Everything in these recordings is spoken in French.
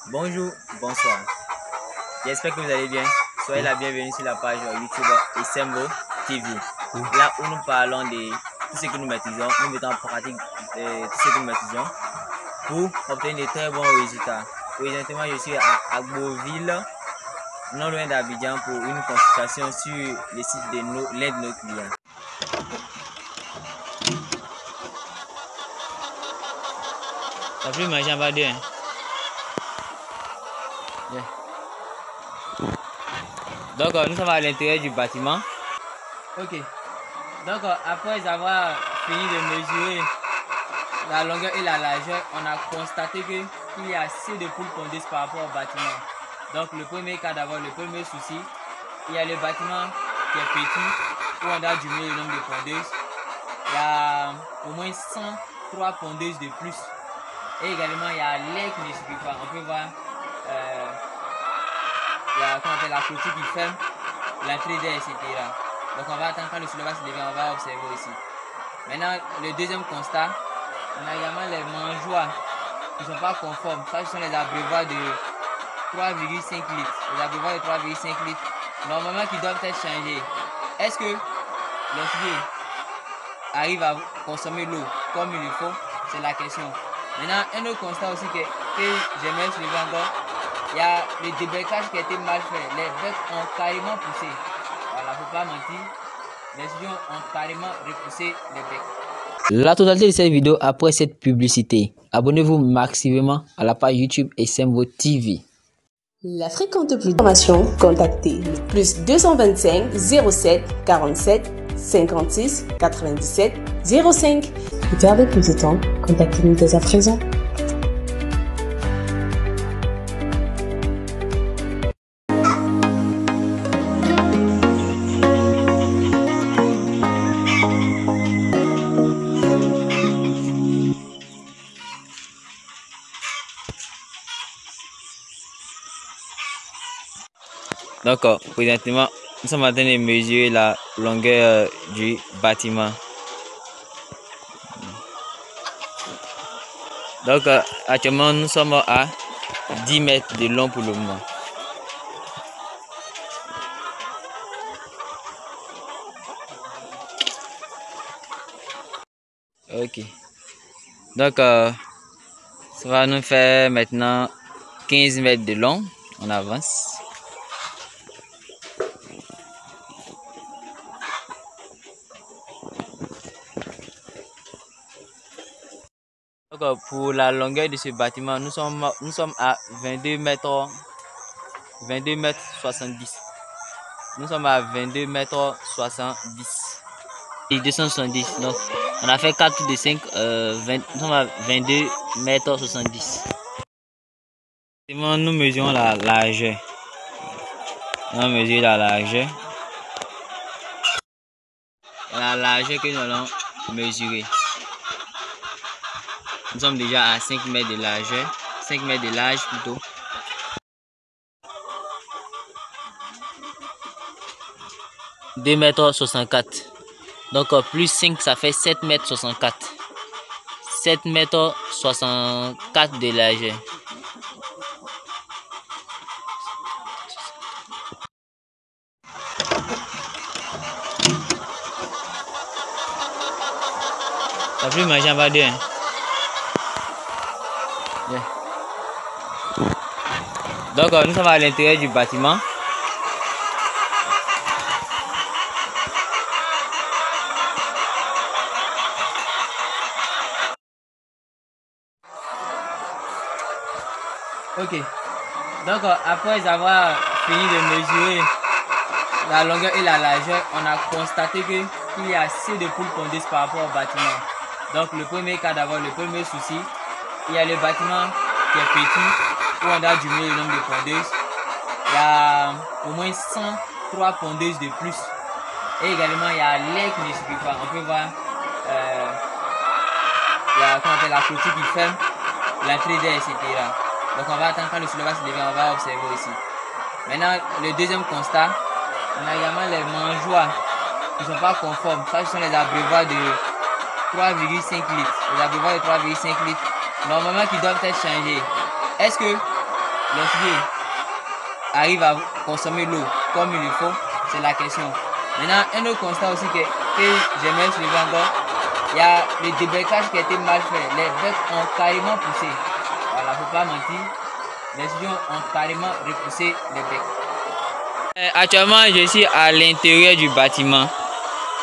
Bonjour, bonsoir. J'espère que vous allez bien. Soyez la bienvenue sur la page YouTube Esembo TV. Là où nous parlons de tout ce que nous maîtrisons, nous mettons en pratique tout ce que nous maîtrisons pour obtenir de très bons résultats. Présentement, je suis à Agboville, non loin d'Abidjan, pour une consultation sur le site de l'un de nos clients. T'as plus manger en bas d'eux, hein? Yeah. Donc, nous sommes à l'intérieur du bâtiment. Ok. Donc, après avoir fini de mesurer la longueur et la largeur, on a constaté qu'il y a assez de poules pondeuses par rapport au bâtiment. Donc, le premier cas d'abord, le premier souci, il y a le bâtiment qui est petit, où on doit diminuer le nombre de pondeuses. Il y a au moins 103 pondeuses de plus. Et également, il y a l'air qui ne suffit pas. On peut voir la clôture qui ferme l'entrée d'air, etc. Donc, on va attendre quand le soulèvement se lever, on va observer aussi. Maintenant, le deuxième constat, on a également les mangeoires qui ne sont pas conformes. Ça, ce sont les abreuvoirs de 3,5 litres. Les abreuvoirs de 3,5 litres, normalement, qui doivent être changés. Est-ce que les filles arrivent à consommer l'eau comme il le faut? C'est la question. Maintenant, un autre constat aussi que j'aimerais soulever encore, il y a le débecage qui a été mal fait. Les becs ont carrément poussé. Voilà, il ne faut pas mentir. Les étudiants ont carrément repoussé les becs. La totalité de cette vidéo après cette publicité. Abonnez-vous massivement à la page YouTube Esembo TV. L'Afrique compte plus d'informations. Contactez le plus 225 07 47 56 97 05. Pour garder plus de temps, contactez-nous dès à présent. Donc, présentement, nous sommes en train de mesurer la longueur du bâtiment. Donc, actuellement, nous sommes à 10 mètres de long pour le moment. Ok. Donc, ça va nous faire maintenant 15 mètres de long. On avance. Donc, pour la longueur de ce bâtiment, nous sommes à 22 mètres 70. Nous sommes à 22 mètres 70. Et 270. Donc, on a fait 4 de 5. Nous sommes à 22 mètres 70. Nous mesurons la largeur. On mesure la largeur. La largeur que nous allons mesurer. Nous sommes déjà à 5 mètres de largeur. 5 mètres de large plutôt. « 2 mètres 64. Donc plus 5, ça fait 7 mètres 64. 7 mètres 64 de largeur. T'as plus manger en bas d'eux, hein? Yeah. Donc nous sommes à l'intérieur du bâtiment. Ok. Donc après avoir fini de mesurer la longueur et la largeur, on a constaté qu'il y a assez de poules pondeuses par rapport au bâtiment. Donc le premier cas d'abord, le premier souci, il y a le bâtiment qui est petit, où on doit diminuer le nombre de pondeuses. Il y a au moins 103 pondeuses de plus. Et également, il y a l'air qui ne suffit pas. On peut voir la clôture qui ferme l'entrée d'air, etc. Donc on va attendre quand le soulèvement se lever, on va observer aussi. Maintenant, le deuxième constat, on a également les mangeoires qui ne sont pas conformes. Ça, ce sont les abreuvoirs de 3,5 litres. Les abreuvoirs de 3,5 litres, normalement, qui doivent être changés. Est-ce que l'étudiant arrive à consommer l'eau comme il le faut, c'est la question. Maintenant, un autre constat aussi que j'aimerais soulever encore, il y a le débecage qui a été mal fait. Les becs ont carrément poussé. Voilà, faut pas mentir. Les étudiants ont carrément repoussé les becs. Actuellement, je suis à l'intérieur du bâtiment.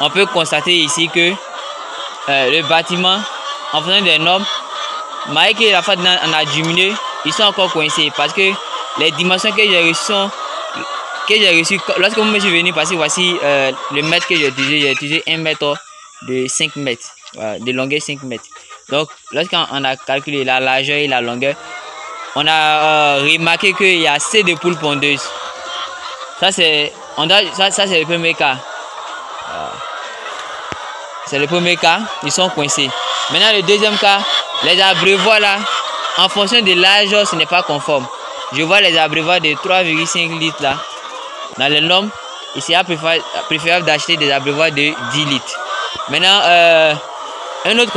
On peut constater ici que le bâtiment, en faisant des normes, malgré que la fois on a diminué, ils sont encore coincés parce que les dimensions que j'ai reçues, lorsque moi je suis venu, parce que voici le mètre que j'ai utilisé 1 mètre de 5 mètres, voilà, de longueur 5 mètres. Donc lorsqu'on a calculé la largeur et la longueur, on a remarqué qu'il y a assez de poules pondeuses. Ça c'est le premier cas. C'est le premier cas, ils sont coincés. Maintenant le deuxième cas, les abreuvoirs là, en fonction de l'âge, ce n'est pas conforme. Je vois les abreuvoirs de 3,5 litres là. Dans les normes, il sera préférable d'acheter des abreuvoirs de 10 litres. Maintenant, un autre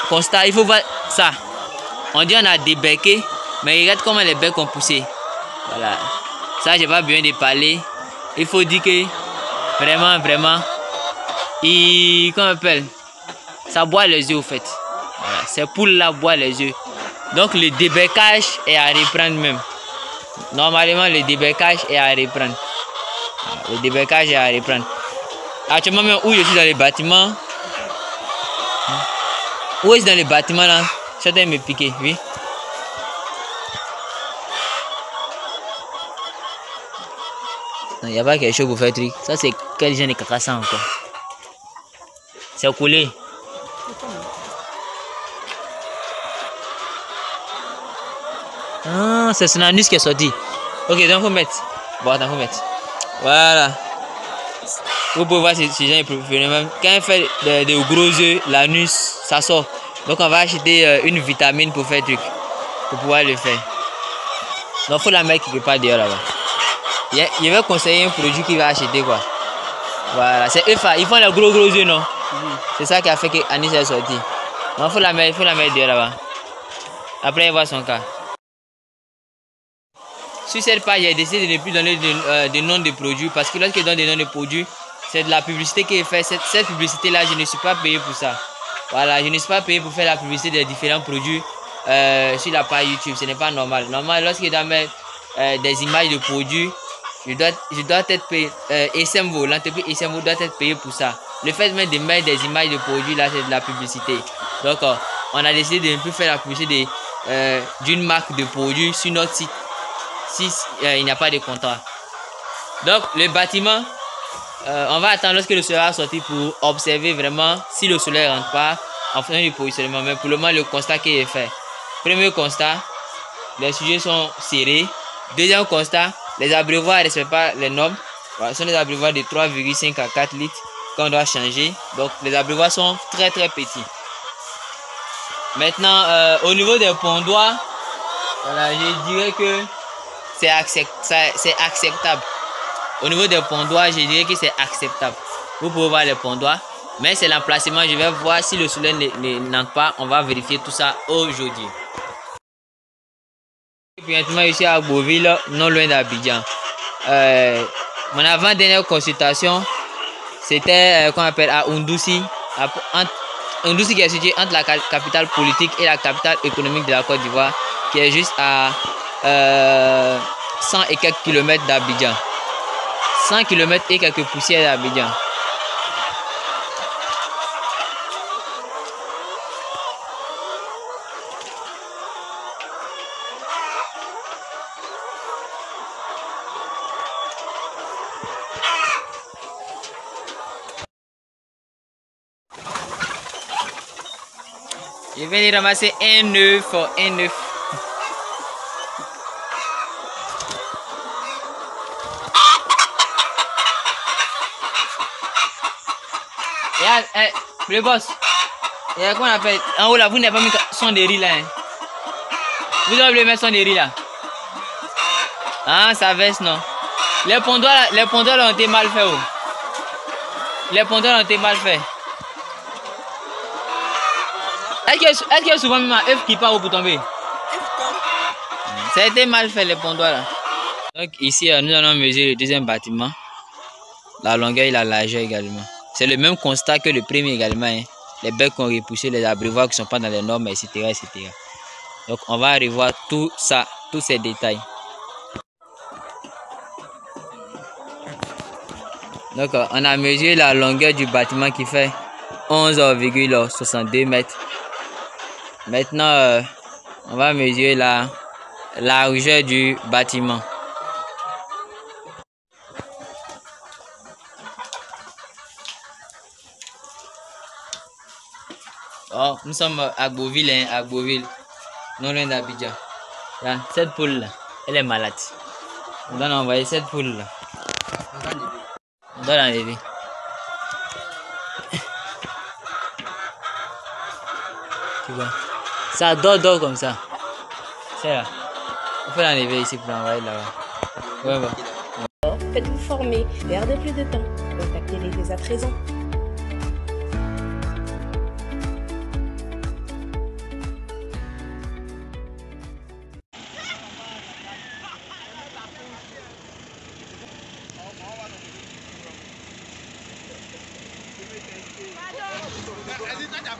constat, il faut voir ça. On dit on a débecqué, mais regarde comment les becs ont poussé. Voilà. Ça, j'ai pas besoin de parler. Il faut dire que vraiment, comment on appelle, ça boit les yeux au fait. Voilà. Ces poules là boivent les yeux. Donc le débecage est à reprendre même. Normalement, le débecage est à reprendre. Le débecage est à reprendre. Actuellement, même où je suis dans le bâtiment, où est-ce dans le bâtiment là? Certains me piquer, oui. Il n'y a pas quelque chose pour faire truc. Ça, c'est quel genre de caca encore? C'est collé. Ah, c'est son anus qui est sorti. Ok, donc faut mettre. Bon, attends, faut mettre. Voilà. Vous pouvez voir ces gens même. Quand il fait de gros yeux, l'anus, ça sort. Donc on va acheter une vitamine pour faire truc. Pour pouvoir le faire. Donc il faut la mettre quelque part dehors là-bas. Je vais conseiller un produit qu'il va acheter quoi. Voilà, c'est EFA. Ils font les gros yeux, non? C'est ça qui a fait que l'anus est sorti. Donc il faut la mettre dehors là-bas. Après il voit son cas. Sur cette page, j'ai décidé de ne plus donner de noms de produits parce que lorsque je donne des noms de produits, c'est de la publicité qui est faite. Cette publicité-là, je ne suis pas payé pour ça. Voilà, je ne suis pas payé pour faire la publicité des différents produits sur la page YouTube. Ce n'est pas normal. Normalement, lorsque je dois mettre des images de produits, je dois être payé. SMVO, l'entreprise SMVO doit être payée pour ça. Le fait même de mettre des images de produits, là, c'est de la publicité. Donc, on a décidé de ne plus faire la publicité d'une marque de produits sur notre site. Si il n'y a pas de contrat. Donc le bâtiment, on va attendre lorsque le soleil va sortir pour observer vraiment si le soleil ne rentre pas en faisant du positionnement. Mais pour le moment, le constat qui est fait. Premier constat, les sujets sont serrés. Deuxième constat, les abreuvoirs ne respectent pas les normes. Voilà, ce sont des abreuvoirs de 3,5 à 4 litres qu'on doit changer. Donc les abreuvoirs sont très petits. Maintenant, au niveau des pondoirs, voilà, je dirais que c'est acceptable. Au niveau des pondoirs, je dirais que c'est acceptable. Vous pouvez voir les pondoirs, mais c'est l'emplacement. Je vais voir si le soleil n'entre pas. On va vérifier tout ça aujourd'hui. Maintenant, je suis à Beauville, non loin d'Abidjan. Mon avant-dernière consultation, c'était qu'on appelle à Oundoussi. Oundoussi qui est situé entre la capitale politique et la capitale économique de la Côte d'Ivoire, qui est juste à 100 et quelques kilomètres d'Abidjan. 100 km et quelques poussières d'Abidjan. Je viens de ramasser un œuf. Le boss, comment on appelle? En haut là, vous n'avez pas mis son de riz là. Hein? Vous avez oublié mettre son de riz là. Ah, ça veste non. Les pondoirs là ont été mal faits. Oh. Les pondoirs ont été mal faits. Est-ce qu'il y a souvent même un œuf qui part pour tomber? Ça a été mal fait les pontoirs là. Donc ici, nous allons mesurer le deuxième bâtiment. La longueur et la largeur également. C'est le même constat que le premier également. Hein. Les becs qu'on repoussé, les abreuvoirs qui ne sont pas dans les normes, etc., etc. Donc on va revoir tout ça, tous ces détails. Donc on a mesuré la longueur du bâtiment qui fait 11,62 mètres. Maintenant, on va mesurer la largeur du bâtiment. Oh, nous sommes à Beauville, hein, à Beauville, non loin d'Abidjan. Cette poule là, elle est malade. On doit envoyer cette poule là. On doit l'enlever. Tu vois, ça dort comme ça. C'est là. On peut l'enlever ici pour l'envoyer là-bas. Ouais, ouais. Faites-vous former, perdez plus de temps. Contactez-les dès à présent.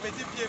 Petit pied,